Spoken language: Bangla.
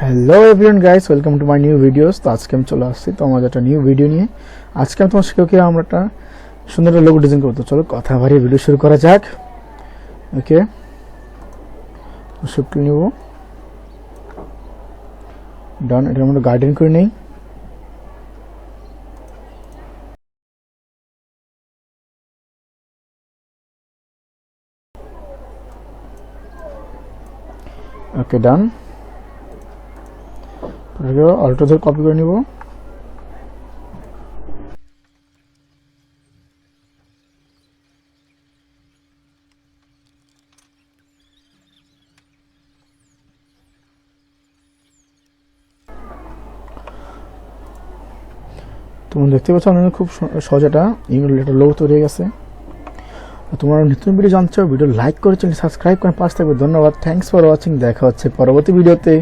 Hello everyone guys, welcome to my new videos. তো আজকে আমি চলে আসছি তো আমাদের একটা নিউ ভিডিও নিয়ে। আজকে আমি তোমার শিক্ষককে আমরা একটা সুন্দর একটা লোগো ডিজাইন করতে, চলো কথা বাড়িয়ে ভিডিও শুরু করা যাক। ওকে, শিফট নিব, ডান। এটা আমরা গার্ডেন করে নেই। ওকে, ডান। অল্টো ধরে কপি করে নিব। তোমরা দেখতে পাচ্ছ অনেক খুব সহজ একটা লোগো তৈরি হয়ে গেছে। তোমরা নতুন ভিডিও জানছো, ভিডিও লাইক করে চ্যানেল সাবস্ক্রাইব করে পাশে থাকবে। ধন্যবাদ, থ্যাংকস ফর ওয়াচিং। দেখা হচ্ছে পরবর্তী ভিডিওতে।